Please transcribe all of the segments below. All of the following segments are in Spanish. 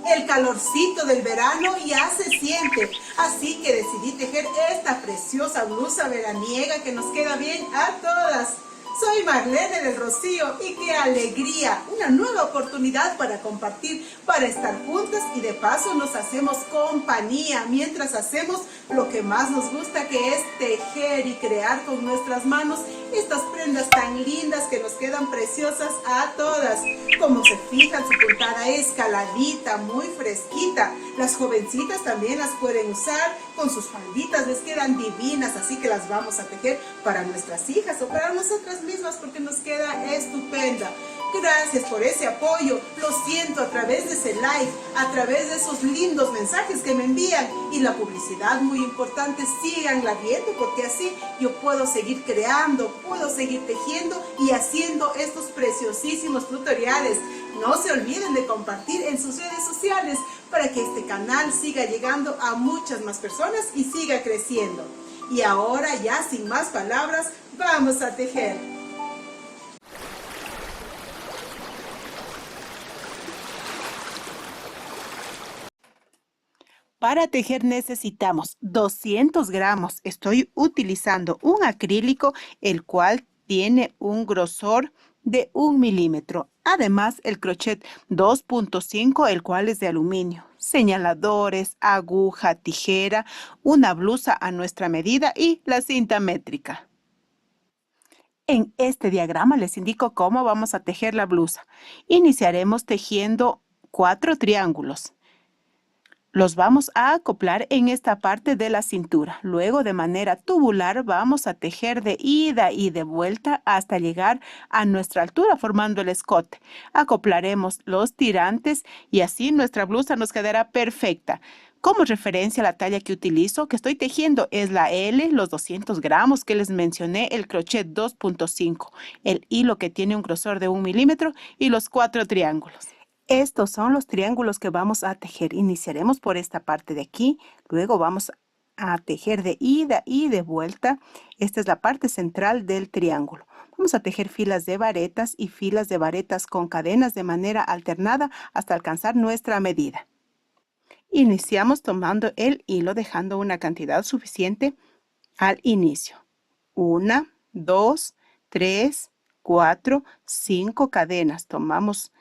El calorcito del verano ya se siente, así que decidí tejer esta preciosa blusa veraniega que nos queda bien a todas. Soy Marlene del Rocío y qué alegría, una nueva oportunidad para compartir, para estar juntas y de paso nos hacemos compañía mientras hacemos lo que más nos gusta, que es tejer y crear con nuestras manos estas prendas tan lindas que nos quedan preciosas a todas. Como se fijan, su puntada es caladita, muy fresquita. Las jovencitas también las pueden usar, con sus falditas les quedan divinas, así que las vamos a tejer para nuestras hijas o para nosotras mismas porque nos queda estupenda. Gracias por ese apoyo, lo siento a través de ese like, a través de esos lindos mensajes que me envían y la publicidad muy importante, síganla viendo porque así yo puedo seguir creando, puedo seguir tejiendo y haciendo estos preciosísimos tutoriales. No se olviden de compartir en sus redes sociales para que este canal siga llegando a muchas más personas y siga creciendo. Y ahora ya sin más palabras, vamos a tejer. Para tejer necesitamos 200 gramos. Estoy utilizando un acrílico, el cual tiene un grosor de 1 milímetro. Además, el crochet 2.5, el cual es de aluminio. Señaladores, aguja, tijera, una blusa a nuestra medida y la cinta métrica. En este diagrama les indico cómo vamos a tejer la blusa. Iniciaremos tejiendo 4 triángulos. Los vamos a acoplar en esta parte de la cintura. Luego, de manera tubular, vamos a tejer de ida y de vuelta hasta llegar a nuestra altura, formando el escote. Acoplaremos los tirantes y así nuestra blusa nos quedará perfecta. Como referencia, la talla que utilizo, que estoy tejiendo, es la L, los 200 gramos que les mencioné, el crochet 2.5, el hilo que tiene un grosor de 1 milímetro y los 4 triángulos. Estos son los triángulos que vamos a tejer. Iniciaremos por esta parte de aquí, luego vamos a tejer de ida y de vuelta. Esta es la parte central del triángulo. Vamos a tejer filas de varetas y filas de varetas con cadenas de manera alternada hasta alcanzar nuestra medida. Iniciamos tomando el hilo, dejando una cantidad suficiente al inicio. 1, 2, 3, 4, 5 cadenas. Tomamos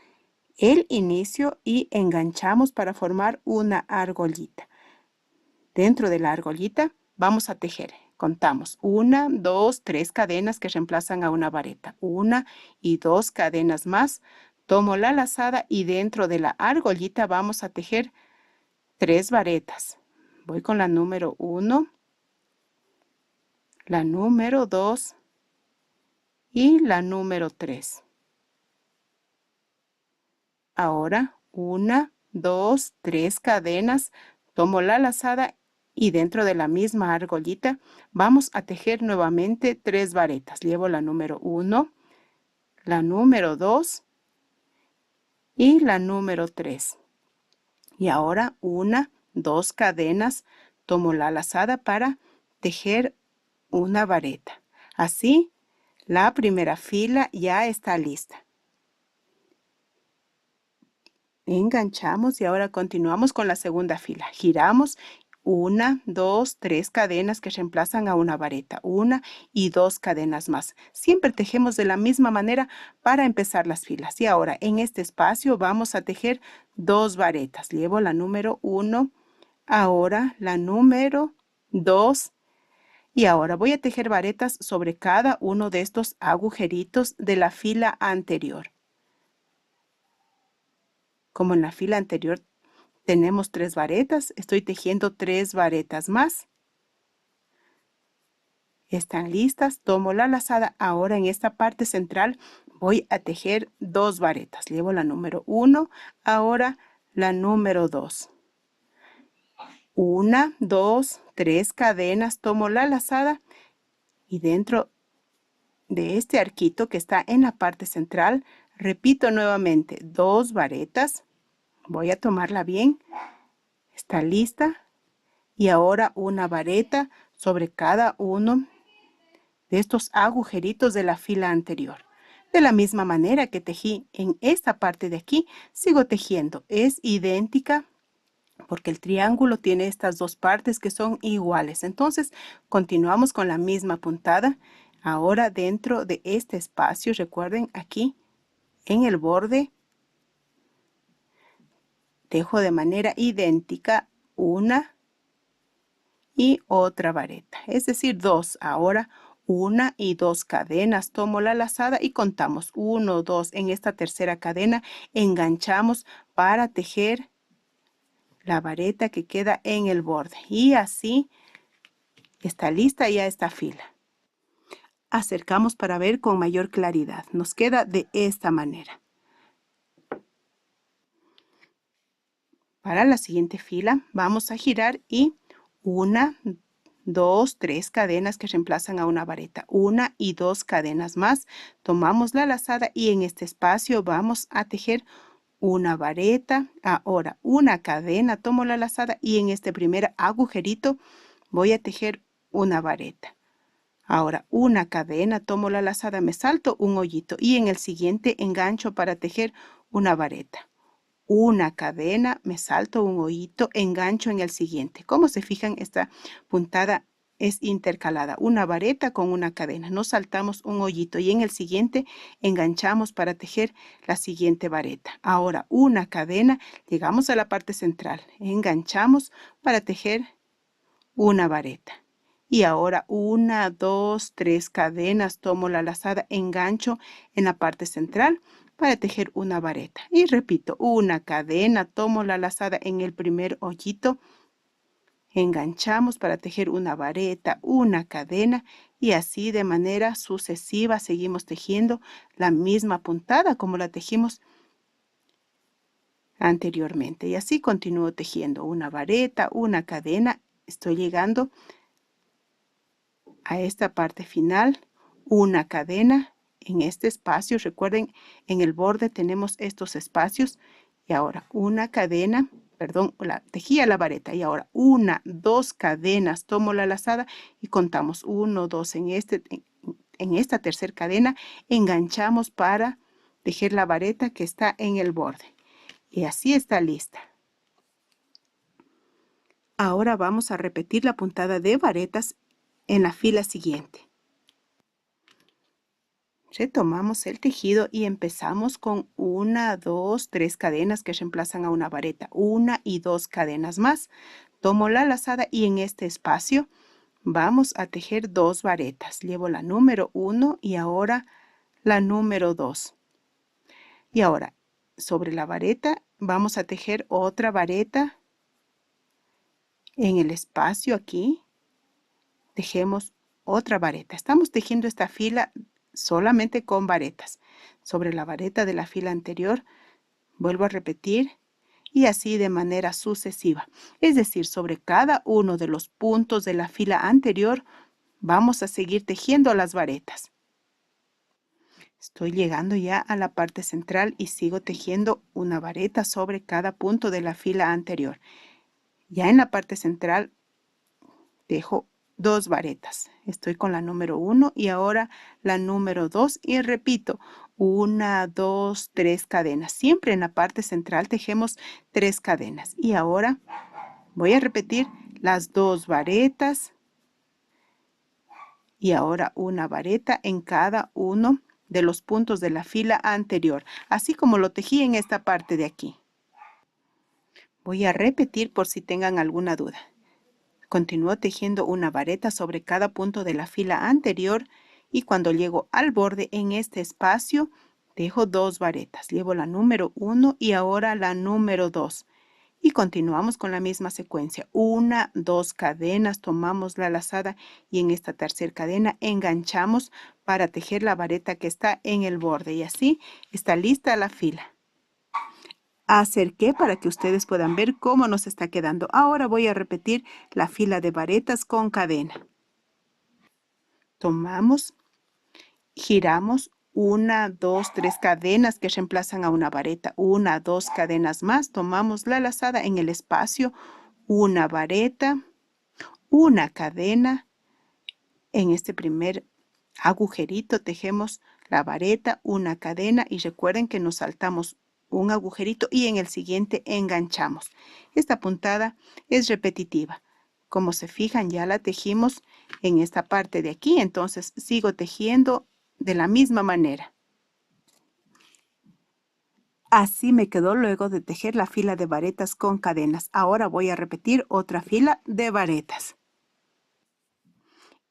el inicio y enganchamos para formar una argollita. Dentro de la argollita vamos a tejer. Contamos 1, 2, 3 cadenas que reemplazan a una vareta. 1 y 2 cadenas más. Tomo la lazada y dentro de la argollita vamos a tejer 3 varetas. Voy con la número 1, la número 2 y la número 3. Ahora 1, 2, 3 cadenas, tomo la lazada y dentro de la misma argollita vamos a tejer nuevamente 3 varetas. Llevo la número 1, la número 2 y la número 3. Y ahora 1, 2 cadenas, tomo la lazada para tejer una vareta. Así, la primera fila ya está lista. Enganchamos y ahora continuamos con la segunda fila. Giramos 1, 2, 3 cadenas que reemplazan a una vareta. 1 y 2 cadenas más. Siempre tejemos de la misma manera para empezar las filas. Y ahora en este espacio vamos a tejer 2 varetas. Llevo la número 1, ahora la número 2. Y ahora voy a tejer varetas sobre cada uno de estos agujeritos de la fila anterior. Como en la fila anterior tenemos 3 varetas, estoy tejiendo 3 varetas más. Están listas, tomo la lazada. Ahora en esta parte central voy a tejer 2 varetas. Llevo la número 1, ahora la número 2. 1, 2, 3 cadenas, tomo la lazada y dentro de este arquito que está en la parte central, repito nuevamente 2 varetas. Voy a tomarla bien. Está lista. Y ahora una vareta sobre cada uno de estos agujeritos de la fila anterior. De la misma manera que tejí en esta parte de aquí, sigo tejiendo. Es idéntica porque el triángulo tiene estas dos partes que son iguales. Entonces, continuamos con la misma puntada. Ahora dentro de este espacio, recuerden aquí en el borde, tejo de manera idéntica una y otra vareta, es decir, 2. Ahora 1 y 2 cadenas, tomo la lazada y contamos 1, 2. En esta tercera cadena enganchamos para tejer la vareta que queda en el borde y así está lista ya esta fila. Acercamos para ver con mayor claridad. Nos queda de esta manera. Para la siguiente fila vamos a girar y 1, 2, 3 cadenas que reemplazan a una vareta. 1 y 2 cadenas más. Tomamos la lazada y en este espacio vamos a tejer una vareta. Ahora una cadena, tomo la lazada y en este primer agujerito voy a tejer una vareta. Ahora una cadena, tomo la lazada, me salto un hoyito y en el siguiente engancho para tejer una vareta. Una cadena, me salto un hoyito, engancho en el siguiente. Como se fijan, esta puntada es intercalada, una vareta con una cadena. Nos saltamos un hoyito y en el siguiente enganchamos para tejer la siguiente vareta. Ahora una cadena, llegamos a la parte central, enganchamos para tejer una vareta. Y ahora 1, 2, 3 cadenas, tomo la lazada, engancho en la parte central para tejer una vareta. Y repito, una cadena, tomo la lazada en el primer hoyito, enganchamos para tejer una vareta, una cadena y así de manera sucesiva seguimos tejiendo la misma puntada como la tejimos anteriormente. Y así continúo tejiendo una vareta, una cadena, estoy llegando a esta parte final, una cadena en este espacio. Recuerden, en el borde tenemos estos espacios y ahora una cadena, perdón, tejía la vareta y ahora 1, 2 cadenas, tomo la lazada y contamos 1, 2 en esta tercera cadena, enganchamos para tejer la vareta que está en el borde y así está lista. Ahora vamos a repetir la puntada de varetas en la fila siguiente. Retomamos el tejido y empezamos con 1, 2, 3 cadenas que reemplazan a una vareta. 1 y 2 cadenas más. Tomo la lazada y en este espacio vamos a tejer 2 varetas. Llevo la número 1 y ahora la número 2. Y ahora sobre la vareta vamos a tejer otra vareta. En el espacio aquí tejemos otra vareta. Estamos tejiendo esta fila solamente con varetas. Sobre la vareta de la fila anterior, vuelvo a repetir y así de manera sucesiva. Es decir, sobre cada uno de los puntos de la fila anterior, vamos a seguir tejiendo las varetas. Estoy llegando ya a la parte central y sigo tejiendo una vareta sobre cada punto de la fila anterior. Ya en la parte central, tejo 2 varetas. Estoy con la número 1 y ahora la número 2 y repito 1, 2, 3 cadenas. Siempre en la parte central tejemos 3 cadenas y ahora voy a repetir las 2 varetas y ahora una vareta en cada uno de los puntos de la fila anterior, así como lo tejí en esta parte de aquí. Voy a repetir por si tengan alguna duda. Continúo tejiendo una vareta sobre cada punto de la fila anterior y cuando llego al borde en este espacio, tejo 2 varetas. Llevo la número 1 y ahora la número 2. Y continuamos con la misma secuencia. 1, 2 cadenas, tomamos la lazada y en esta tercera cadena enganchamos para tejer la vareta que está en el borde. Y así está lista la fila. acerqué para que ustedes puedan ver cómo nos está quedando. Ahora voy a repetir la fila de varetas con cadena. Tomamos, giramos 1, 2, 3 cadenas que reemplazan a una vareta. 1, 2 cadenas más. Tomamos la lazada en el espacio, una vareta, una cadena. En este primer agujerito tejemos la vareta, una cadena y recuerden que nos saltamos un agujerito y en el siguiente enganchamos. Esta puntada es repetitiva. Como se fijan, ya la tejimos en esta parte de aquí, entonces sigo tejiendo de la misma manera. Así me quedó luego de tejer la fila de varetas con cadenas. Ahora voy a repetir otra fila de varetas.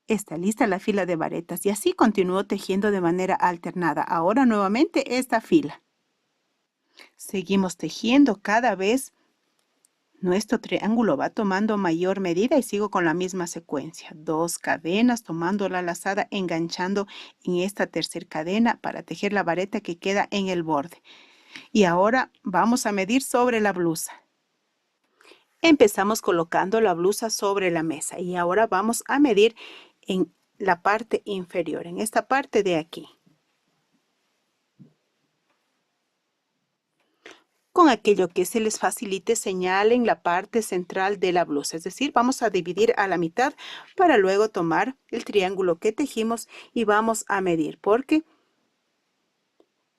Está lista la fila de varetas y así continúo tejiendo de manera alternada. Ahora nuevamente esta fila. Seguimos tejiendo cada vez. Nuestro triángulo va tomando mayor medida y sigo con la misma secuencia. 2 cadenas, tomando la lazada, enganchando en esta tercera cadena para tejer la vareta que queda en el borde. Y ahora vamos a medir sobre la blusa. Empezamos colocando la blusa sobre la mesa y ahora vamos a medir en la parte inferior, en esta parte de aquí. Con aquello que se les facilite, señalen la parte central de la blusa, es decir, vamos a dividir a la mitad para luego tomar el triángulo que tejimos y vamos a medir, porque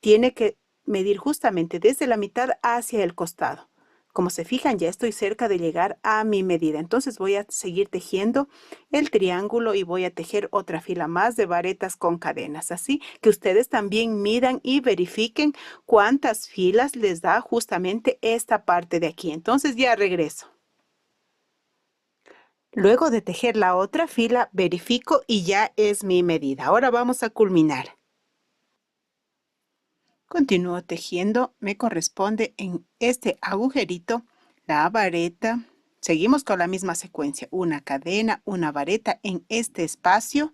tiene que medir justamente desde la mitad hacia el costado. Como se fijan, ya estoy cerca de llegar a mi medida. Entonces voy a seguir tejiendo el triángulo y voy a tejer otra fila más de varetas con cadenas. Así que ustedes también midan y verifiquen cuántas filas les da justamente esta parte de aquí. Entonces ya regreso. Luego de tejer la otra fila, verifico y ya es mi medida. Ahora vamos a culminar. Continúo tejiendo, me corresponde en este agujerito la vareta. Seguimos con la misma secuencia, una cadena, una vareta en este espacio,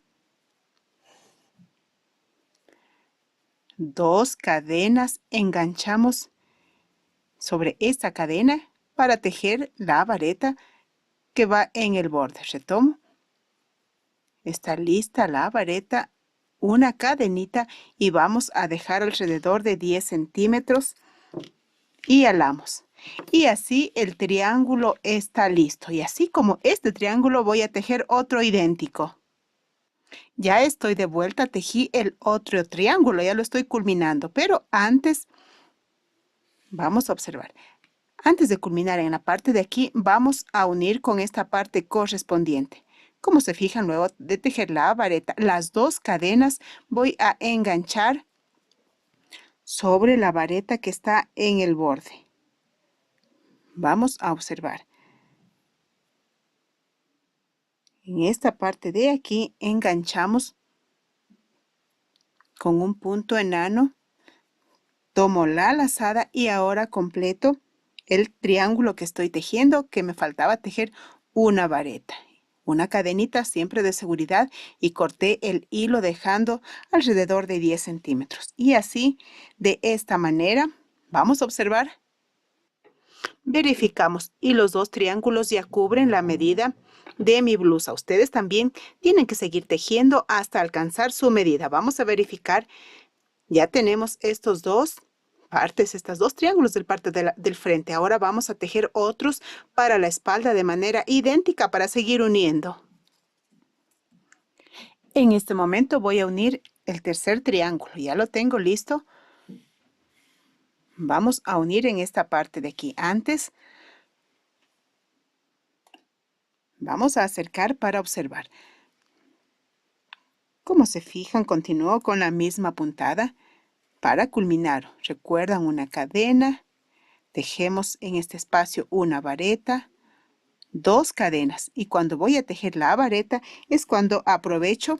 2 cadenas, enganchamos sobre esta cadena para tejer la vareta que va en el borde. Retomo, está lista la vareta, una cadenita y vamos a dejar alrededor de 10 centímetros y alamos. Y así el triángulo está listo. Y así como este triángulo voy a tejer otro idéntico. Ya estoy de vuelta, tejí el otro triángulo, ya lo estoy culminando. Pero antes, vamos a observar. Antes de culminar en la parte de aquí, vamos a unir con esta parte correspondiente. Como se fijan, luego de tejer la vareta, las 2 cadenas voy a enganchar sobre la vareta que está en el borde. Vamos a observar. En esta parte de aquí enganchamos con un punto enano, tomo la lazada y ahora completo el triángulo que estoy tejiendo, que me faltaba tejer una vareta. Una cadenita siempre de seguridad y corté el hilo dejando alrededor de 10 centímetros. Y así, de esta manera, vamos a observar. Verificamos y los 2 triángulos ya cubren la medida de mi blusa. Ustedes también tienen que seguir tejiendo hasta alcanzar su medida. Vamos a verificar. Ya tenemos estos 2 partes, estos 2 triángulos del parte del frente. Ahora vamos a tejer otros para la espalda de manera idéntica para seguir uniendo. En este momento voy a unir el tercer triángulo. Ya lo tengo listo. Vamos a unir en esta parte de aquí. Antes, vamos a acercar para observar. Como se fijan, continúo con la misma puntada para culminar. Recuerdan una cadena, tejemos en este espacio una vareta, 2 cadenas. Y cuando voy a tejer la vareta es cuando aprovecho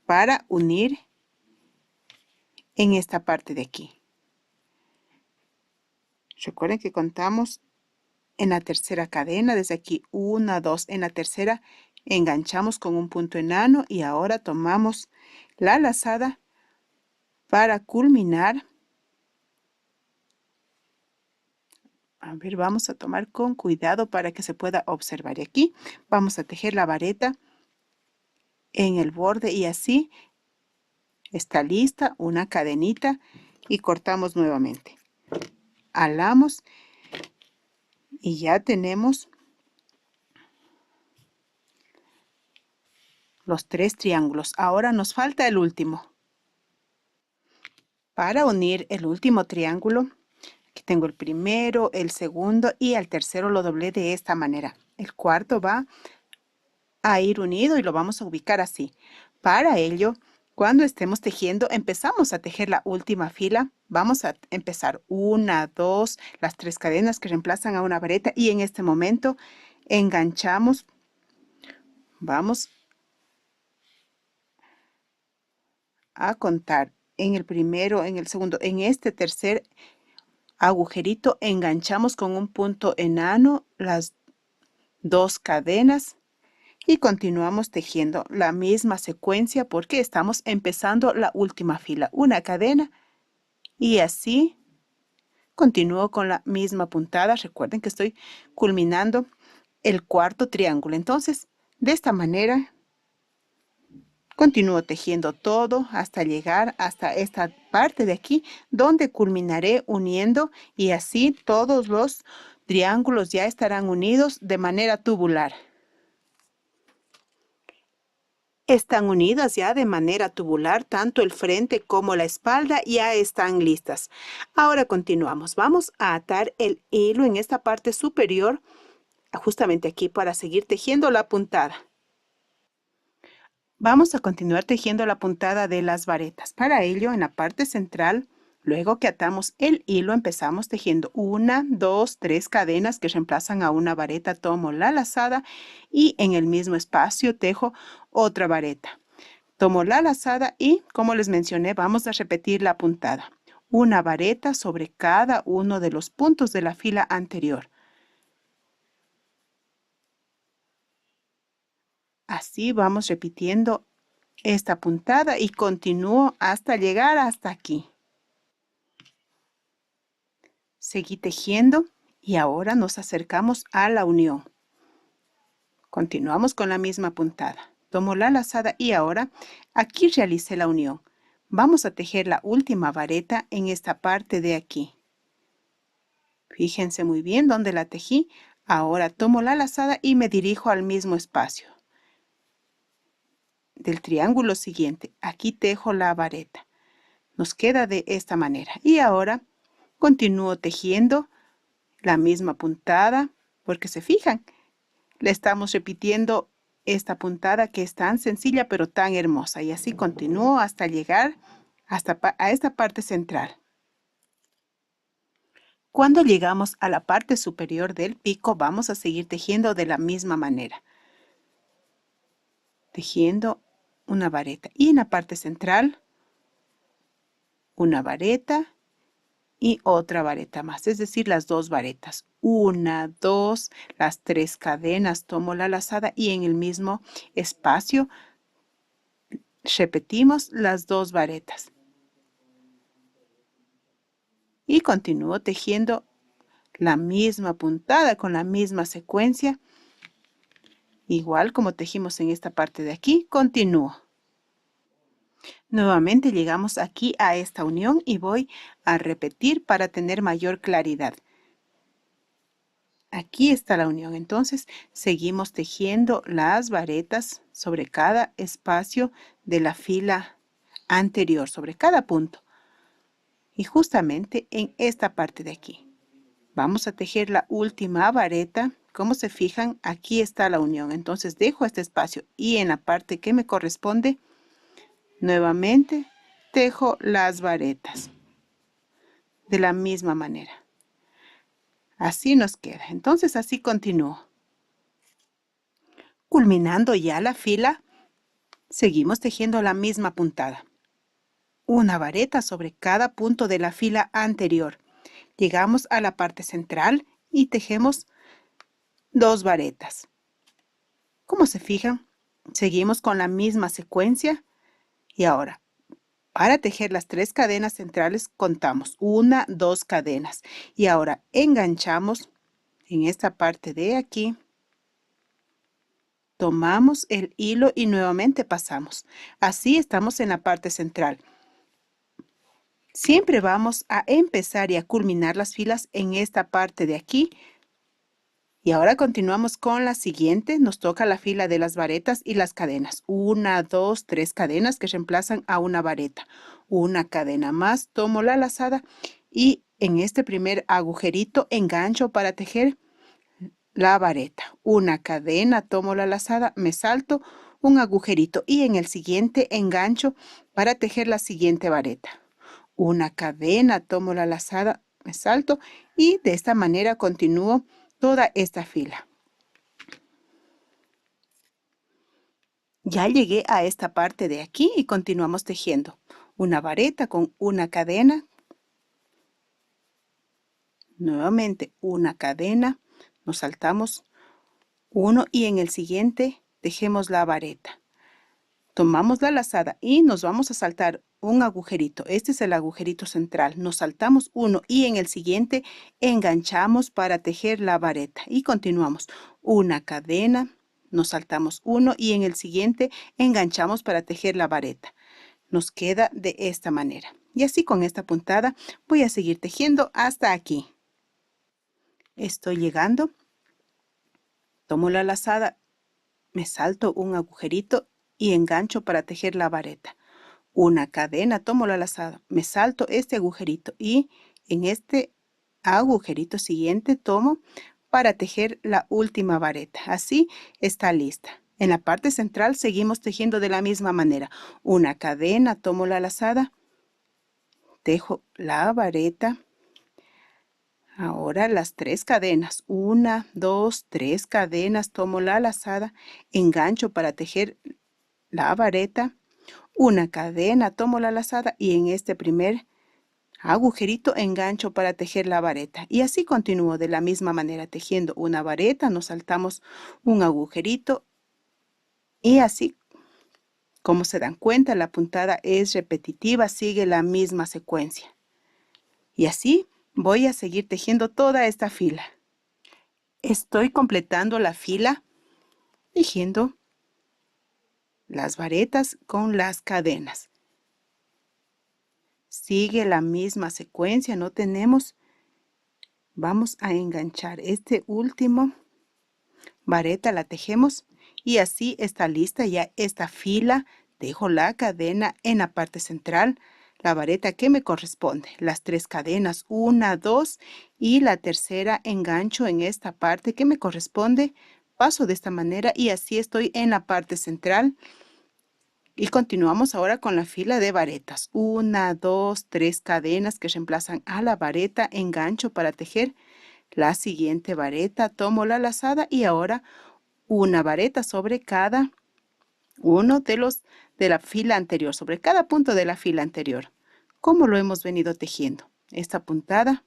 para unir en esta parte de aquí. Recuerden que contamos en la tercera cadena, desde aquí 1, 2, en la tercera enganchamos con un punto enano y ahora tomamos la lazada para culminar A ver, vamos a tomar con cuidado para que se pueda observar. Y aquí vamos a tejer la vareta en el borde y así está lista una cadenita y cortamos nuevamente. Alamos y ya tenemos los 3 triángulos. Ahora nos falta el último. Para unir el último triángulo, aquí tengo el primero, el segundo y el tercero lo doblé de esta manera. El cuarto va a ir unido y lo vamos a ubicar así. Para ello, cuando estemos tejiendo, empezamos a tejer la última fila. Vamos a empezar 1, 2, las 3 cadenas que reemplazan a una vareta y en este momento enganchamos. Vamos a contar en el primero, en el segundo, en este tercer agujerito enganchamos con un punto enano las 2 cadenas y continuamos tejiendo la misma secuencia porque estamos empezando la última fila. Una cadena y así continúo con la misma puntada. Recuerden que estoy culminando el cuarto triángulo. Entonces, de esta manera, continúo tejiendo todo hasta llegar hasta esta parte de aquí, donde culminaré uniendo y así todos los triángulos ya estarán unidos de manera tubular. Están unidas ya de manera tubular, tanto el frente como la espalda ya están listas. Ahora continuamos. Vamos a atar el hilo en esta parte superior, justamente aquí para seguir tejiendo la puntada. Vamos a continuar tejiendo la puntada de las varetas. Para ello, en la parte central, luego que atamos el hilo, empezamos tejiendo 1, 2, 3 cadenas que reemplazan a una vareta. Tomo la lazada y en el mismo espacio tejo otra vareta. Tomo la lazada y, como les mencioné, vamos a repetir la puntada. Una vareta sobre cada uno de los puntos de la fila anterior. Así vamos repitiendo esta puntada y continúo hasta llegar hasta aquí. Seguí tejiendo y ahora nos acercamos a la unión. Continuamos con la misma puntada. Tomo la lazada y ahora aquí realicé la unión. Vamos a tejer la última vareta en esta parte de aquí. Fíjense muy bien dónde la tejí. Ahora tomo la lazada y me dirijo al mismo espacio del triángulo siguiente. Aquí tejo la vareta. Nos queda de esta manera. Y ahora continúo tejiendo la misma puntada, porque se fijan, le estamos repitiendo esta puntada que es tan sencilla pero tan hermosa. Y así continúo hasta llegar a esta parte central. Cuando llegamos a la parte superior del pico, vamos a seguir tejiendo de la misma manera. Tejiendo una vareta. Y en la parte central, una vareta y otra vareta más. Es decir, las 2 varetas. 1, 2, las 3 cadenas. Tomo la lazada y en el mismo espacio repetimos las 2 varetas. Y continúo tejiendo la misma puntada con la misma secuencia. Igual como tejimos en esta parte de aquí, continúo. Nuevamente llegamos aquí a esta unión y voy a repetir para tener mayor claridad. Aquí está la unión, entonces seguimos tejiendo las varetas sobre cada espacio de la fila anterior, sobre cada punto. Y justamente en esta parte de aquí. Vamos a tejer la última vareta. Como se fijan, aquí está la unión. Entonces dejo este espacio y en la parte que me corresponde, nuevamente tejo las varetas. De la misma manera. Así nos queda. Entonces así continúo. Culminando ya la fila, seguimos tejiendo la misma puntada. Una vareta sobre cada punto de la fila anterior. Llegamos a la parte central y tejemos 2 varetas. Como se fijan, seguimos con la misma secuencia y ahora Para tejer las 3 cadenas centrales contamos 1, 2 cadenas. Y ahora enganchamos en esta parte de aquí. Tomamos el hilo y nuevamente pasamos. Así estamos en la parte central. Siempre vamos a empezar y a culminar las filas en esta parte de aquí. Y ahora continuamos con la siguiente. Nos toca la fila de las varetas y las cadenas. 1, 2, 3 cadenas que reemplazan a una vareta. Una cadena más, tomo la lazada y en este primer agujerito engancho para tejer la vareta. Una cadena, tomo la lazada, me salto un agujerito y en el siguiente engancho para tejer la siguiente vareta. Una cadena, tomo la lazada, me salto y de esta manera continúo toda esta fila. Ya llegué a esta parte de aquí y continuamos tejiendo una vareta con una cadena. Nuevamente una cadena, nos saltamos uno y en el siguiente tejemos la vareta. Tomamos la lazada y nos vamos a saltar un agujerito. Este es el agujerito central. Nos saltamos uno y en el siguiente enganchamos para tejer la vareta y continuamos. Una cadena, nos saltamos uno y en el siguiente enganchamos para tejer la vareta. Nos queda de esta manera. Y así con esta puntada voy a seguir tejiendo hasta aquí. Estoy llegando. Tomo la lazada, me salto un agujerito y engancho para tejer la vareta. Una cadena, tomo la lazada, me salto este agujerito y en este agujerito siguiente tomo para tejer la última vareta. Así está lista. En la parte central seguimos tejiendo de la misma manera. Una cadena, tomo la lazada, tejo la vareta. Ahora las 3 cadenas, 1, 2, 3 cadenas, tomo la lazada, engancho para tejer la vareta, una cadena, tomo la lazada y en este primer agujerito engancho para tejer la vareta. Y así continúo de la misma manera tejiendo una vareta, nos saltamos un agujerito y así, como se dan cuenta, la puntada es repetitiva, sigue la misma secuencia. Y así voy a seguir tejiendo toda esta fila. Estoy completando la fila tejiendo las varetas con las cadenas. Sigue la misma secuencia, no tenemos. Vamos a enganchar este último vareta, la tejemos y así está lista ya esta fila. Dejo la cadena en la parte central, la vareta que me corresponde, las 3 cadenas, 1, 2 y la tercera engancho en esta parte que me corresponde, paso de esta manera y así estoy en la parte central. Y continuamos ahora con la fila de varetas, 1, 2, 3 cadenas que reemplazan a la vareta, engancho para tejer la siguiente vareta, tomo la lazada y ahora una vareta sobre cada uno de la fila anterior, sobre cada punto de la fila anterior, como lo hemos venido tejiendo. Esta puntada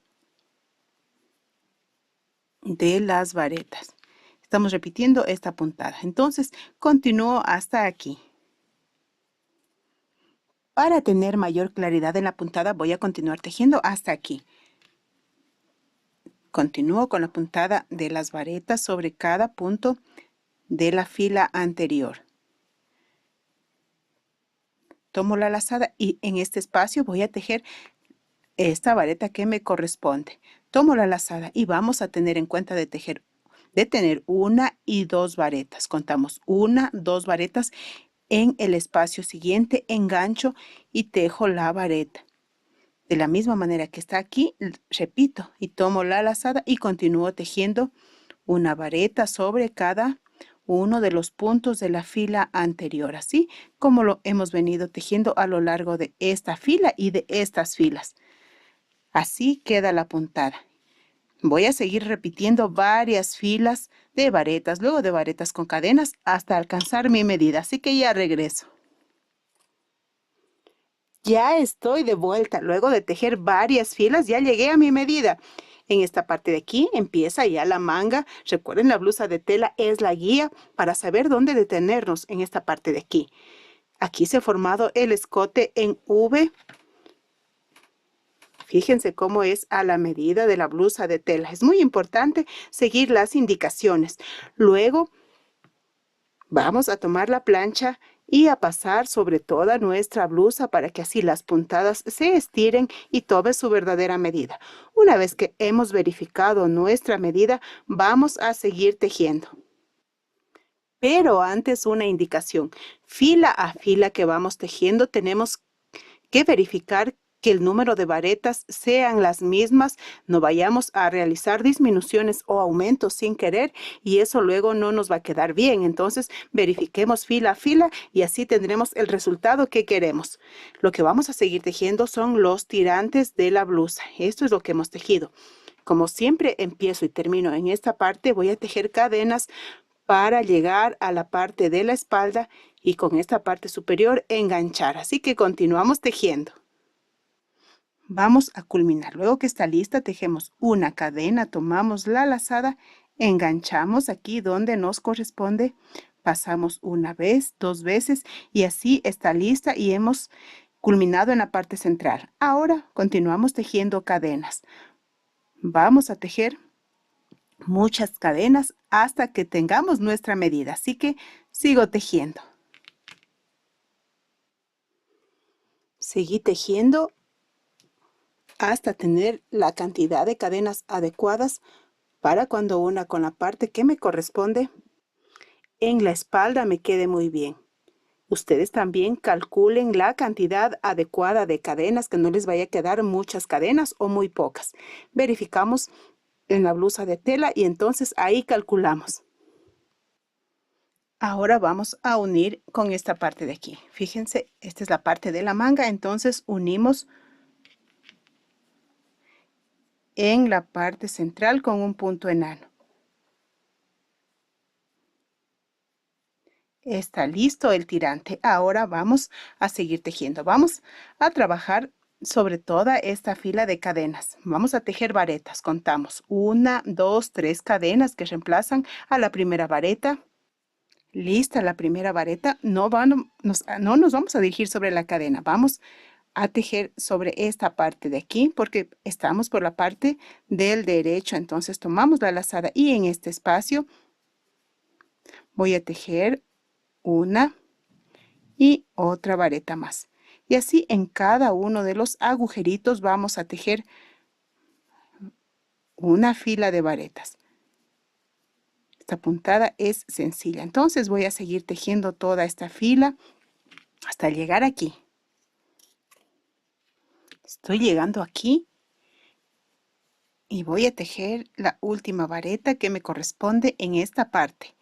de las varetas. Estamos repitiendo esta puntada. Entonces, continúo hasta aquí. Para tener mayor claridad en la puntada, voy a continuar tejiendo hasta aquí. Continúo con la puntada de las varetas sobre cada punto de la fila anterior. Tomo la lazada y en este espacio voy a tejer esta vareta que me corresponde. Tomo la lazada y vamos a tener en cuenta de tener 1 y 2 varetas. Contamos 1, 2 varetas. En el espacio siguiente engancho y tejo la vareta. De la misma manera que está aquí, repito y tomo la lazada y continúo tejiendo una vareta sobre cada uno de los puntos de la fila anterior, así como lo hemos venido tejiendo a lo largo de esta fila y de estas filas. Así queda la puntada. Voy a seguir repitiendo varias filas de varetas, luego de varetas con cadenas hasta alcanzar mi medida, así que ya regreso. Ya estoy de vuelta, luego de tejer varias filas ya llegué a mi medida. En esta parte de aquí empieza ya la manga. Recuerden, la blusa de tela es la guía para saber dónde detenernos en esta parte de aquí. Aquí se ha formado el escote en V. Fíjense cómo es a la medida de la blusa de tela. Es muy importante seguir las indicaciones. Luego vamos a tomar la plancha y a pasar sobre toda nuestra blusa para que así las puntadas se estiren y tome su verdadera medida. Una vez que hemos verificado nuestra medida, vamos a seguir tejiendo. Pero antes una indicación. Fila a fila que vamos tejiendo tenemos que verificar que el número de varetas sean las mismas, no vayamos a realizar disminuciones o aumentos sin querer y eso luego no nos va a quedar bien. Entonces verifiquemos fila a fila y así tendremos el resultado que queremos. Lo que vamos a seguir tejiendo son los tirantes de la blusa. Esto es lo que hemos tejido. Como siempre empiezo y termino en esta parte, voy a tejer cadenas para llegar a la parte de la espalda y con esta parte superior enganchar. Así que continuamos tejiendo. Vamos a culminar. Luego que está lista, tejemos una cadena, tomamos la lazada, enganchamos aquí donde nos corresponde, pasamos una vez, dos veces y así está lista y hemos culminado en la parte central. Ahora continuamos tejiendo cadenas. Vamos a tejer muchas cadenas hasta que tengamos nuestra medida. Así que sigo tejiendo. Seguí tejiendo hasta tener la cantidad de cadenas adecuadas para cuando una con la parte que me corresponde en la espalda me quede muy bien. Ustedes también calculen la cantidad adecuada de cadenas, que no les vaya a quedar muchas cadenas o muy pocas. Verificamos en la blusa de tela y entonces ahí calculamos. Ahora vamos a unir con esta parte de aquí. Fíjense, esta es la parte de la manga, entonces unimos en la parte central con un punto enano. Está listo el tirante. Ahora vamos a seguir tejiendo. Vamos a trabajar sobre toda esta fila de cadenas. Vamos a tejer varetas. Contamos 1, 2, 3 cadenas que reemplazan a la primera vareta. Lista la primera vareta. No nos vamos a dirigir sobre la cadena. Vamos a tejer sobre esta parte de aquí porque estamos por la parte del derecho. Entonces tomamos la lazada y en este espacio voy a tejer una y otra vareta más. Y así en cada uno de los agujeritos vamos a tejer una fila de varetas. Esta puntada es sencilla. Entonces voy a seguir tejiendo toda esta fila hasta llegar aquí. Estoy llegando aquí y voy a tejer la última vareta que me corresponde en esta parte.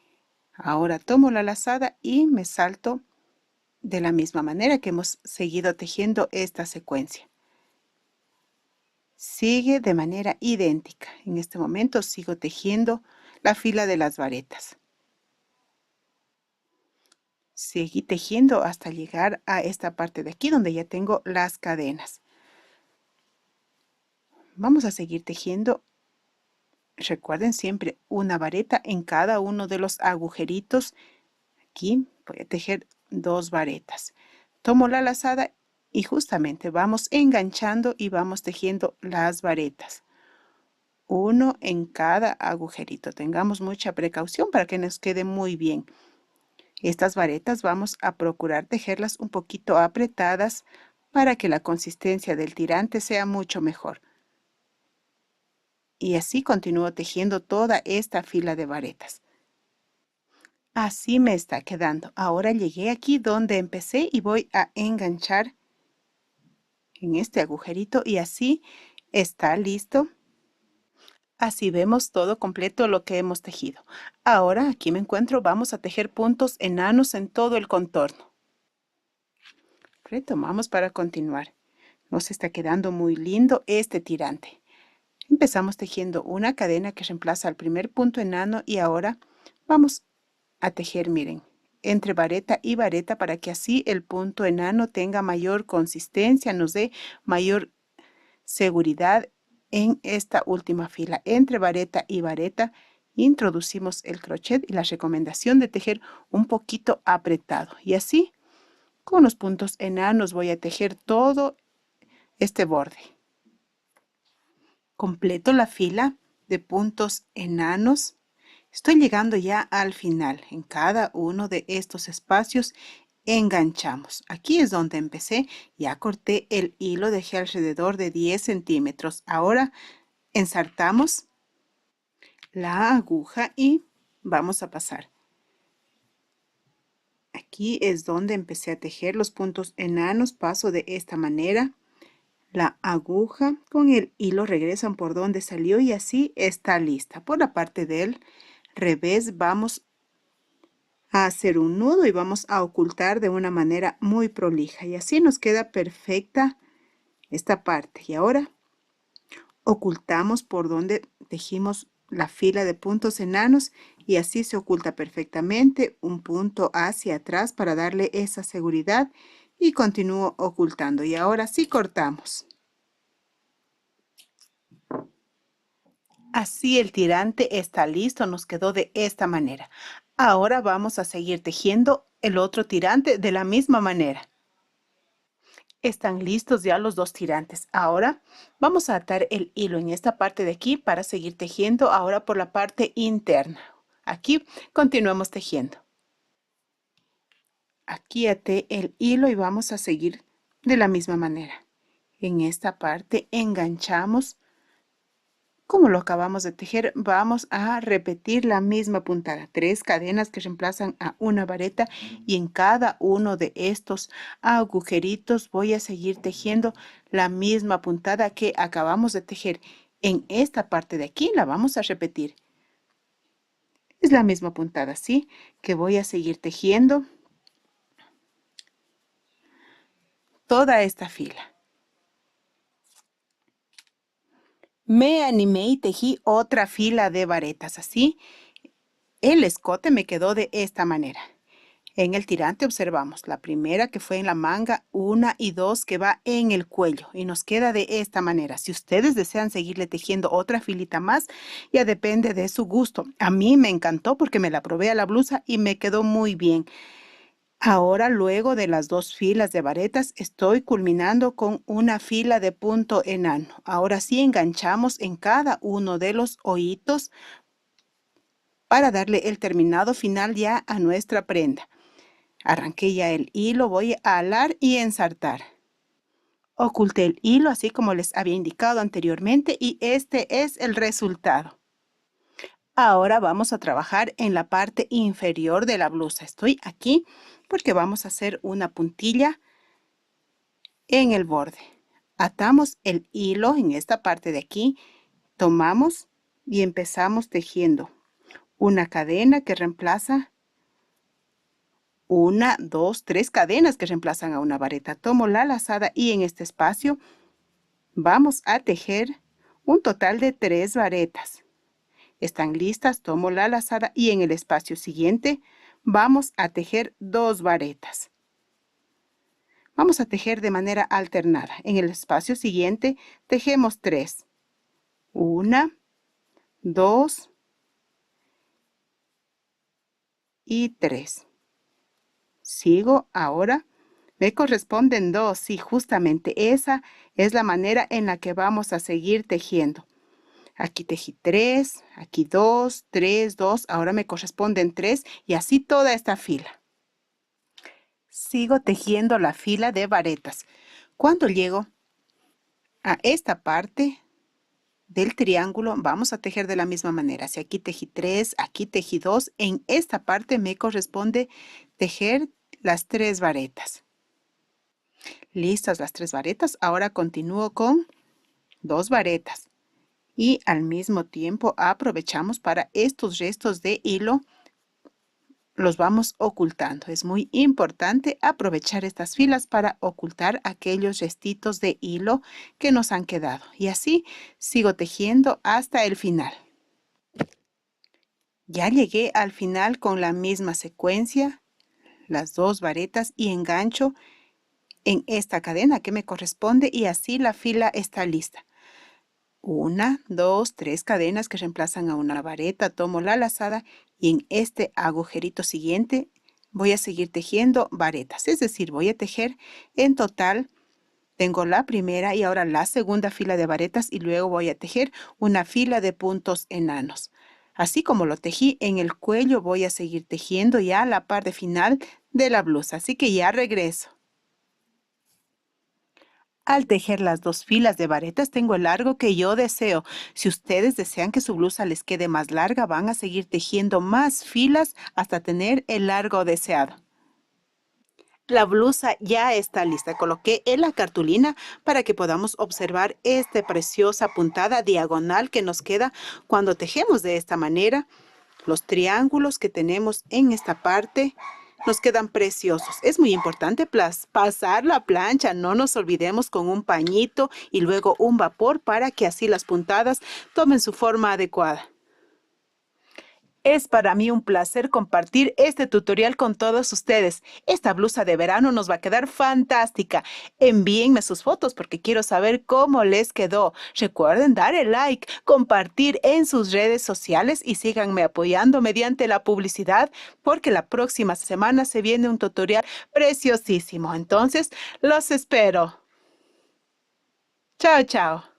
Ahora tomo la lazada y me salto de la misma manera que hemos seguido tejiendo esta secuencia. Sigue de manera idéntica. En este momento sigo tejiendo la fila de las varetas. Seguí tejiendo hasta llegar a esta parte de aquí donde ya tengo las cadenas. Vamos a seguir tejiendo. Recuerden siempre una vareta en cada uno de los agujeritos. Aquí voy a tejer 2 varetas. Tomo la lazada y justamente vamos enganchando y vamos tejiendo las varetas. Uno en cada agujerito. Tengamos mucha precaución para que nos quede muy bien. Estas varetas vamos a procurar tejerlas un poquito apretadas para que la consistencia del tirante sea mucho mejor. Y así continúo tejiendo toda esta fila de varetas. Así me está quedando. Ahora llegué aquí donde empecé y voy a enganchar en este agujerito y así está listo. Así vemos todo completo lo que hemos tejido. Ahora aquí me encuentro, vamos a tejer puntos enanos en todo el contorno. Retomamos para continuar. Nos está quedando muy lindo este tirante. Empezamos tejiendo una cadena que reemplaza al primer punto enano y ahora vamos a tejer, miren, entre vareta y vareta para que así el punto enano tenga mayor consistencia, nos dé mayor seguridad en esta última fila. Entre vareta y vareta introducimos el crochet y la recomendación de tejer un poquito apretado y así Con los puntos enanos voy a tejer todo este borde. Completo la fila de puntos enanos. Estoy llegando ya al final. En cada uno de estos espacios enganchamos. Aquí es donde empecé. Ya corté el hilo, dejé alrededor de 10 centímetros. Ahora ensartamos la aguja y vamos a pasar. Aquí es donde empecé a tejer los puntos enanos. Paso de esta manera. La aguja con el hilo regresan por donde salió y así está lista. Por la parte del revés vamos a hacer un nudo y vamos a ocultar de una manera muy prolija. Y así nos queda perfecta esta parte. Y ahora ocultamos por donde tejimos la fila de puntos enanos y así se oculta perfectamente un punto hacia atrás para darle esa seguridad y continúo ocultando. Y ahora sí cortamos. Así el tirante está listo, nos quedó de esta manera. Ahora vamos a seguir tejiendo el otro tirante de la misma manera. Están listos ya los dos tirantes. Ahora vamos a atar el hilo en esta parte de aquí para seguir tejiendo ahora por la parte interna. Aquí continuamos tejiendo. Aquí até el hilo y vamos a seguir de la misma manera. En esta parte enganchamos. Como lo acabamos de tejer, vamos a repetir la misma puntada. 3 cadenas que reemplazan a una vareta y en cada uno de estos agujeritos voy a seguir tejiendo la misma puntada que acabamos de tejer. En esta parte de aquí la vamos a repetir. Es la misma puntada, ¿sí? Que voy a seguir tejiendo toda esta fila. Me animé y tejí otra fila de varetas, así. El escote me quedó de esta manera. En el tirante observamos la primera que fue en la manga, 1 y 2 que va en el cuello y nos queda de esta manera. Si ustedes desean seguirle tejiendo otra filita más, ya depende de su gusto. A mí me encantó porque me la probé a la blusa y me quedó muy bien. Ahora, luego de las 2 filas de varetas, estoy culminando con una fila de punto enano. Ahora sí enganchamos en cada uno de los hoyitos para darle el terminado final ya a nuestra prenda. Arranqué ya el hilo, voy a alar y ensartar. Oculté el hilo así como les había indicado anteriormente y este es el resultado. Ahora vamos a trabajar en la parte inferior de la blusa. Estoy aquí porque vamos a hacer una puntilla en el borde. Atamos el hilo en esta parte de aquí, tomamos y empezamos tejiendo una cadena que reemplaza 1, 2, 3 cadenas que reemplazan a una vareta. Tomo la lazada y en este espacio vamos a tejer un total de 3 varetas. Están listas, tomo la lazada y en el espacio siguiente vamos a tejer 2 varetas. Vamos a tejer de manera alternada. En el espacio siguiente tejemos 3. 1, 2 y 3. Sigo ahora. Me corresponden 2, sí, justamente esa es la manera en la que vamos a seguir tejiendo. Aquí tejí 3, aquí 2, 3, 2, ahora me corresponden 3 y así toda esta fila. Sigo tejiendo la fila de varetas. Cuando llego a esta parte del triángulo, vamos a tejer de la misma manera. Si aquí tejí 3, aquí tejí 2, en esta parte me corresponde tejer las 3 varetas. Listas las 3 varetas, ahora continúo con 2 varetas. Y al mismo tiempo aprovechamos para estos restos de hilo, los vamos ocultando. Es muy importante aprovechar estas filas para ocultar aquellos restitos de hilo que nos han quedado. Y así sigo tejiendo hasta el final. Ya llegué al final con la misma secuencia, las 2 varetas y engancho en esta cadena que me corresponde y así la fila está lista. 1, 2, 3 cadenas que reemplazan a una vareta, tomo la lazada y en este agujerito siguiente voy a seguir tejiendo varetas, es decir, voy a tejer en total. Tengo la primera y ahora la segunda fila de varetas y luego voy a tejer una fila de puntos enanos. Así como lo tejí en el cuello, voy a seguir tejiendo ya la parte final de la blusa. Así que ya regreso. Al tejer las dos filas de varetas tengo el largo que yo deseo. Si ustedes desean que su blusa les quede más larga, van a seguir tejiendo más filas hasta tener el largo deseado. La blusa ya está lista. Coloqué en la cartulina para que podamos observar esta preciosa puntada diagonal que nos queda cuando tejemos de esta manera. Los triángulos que tenemos en esta parte nos quedan preciosos. Es muy importante pasar la plancha. No nos olvidemos con un pañito y luego un vapor para que así las puntadas tomen su forma adecuada. Es para mí un placer compartir este tutorial con todos ustedes. Esta blusa de verano nos va a quedar fantástica. Envíenme sus fotos porque quiero saber cómo les quedó. Recuerden dar el like, compartir en sus redes sociales y síganme apoyando mediante la publicidad porque la próxima semana se viene un tutorial preciosísimo. Entonces, los espero. Chao, chao.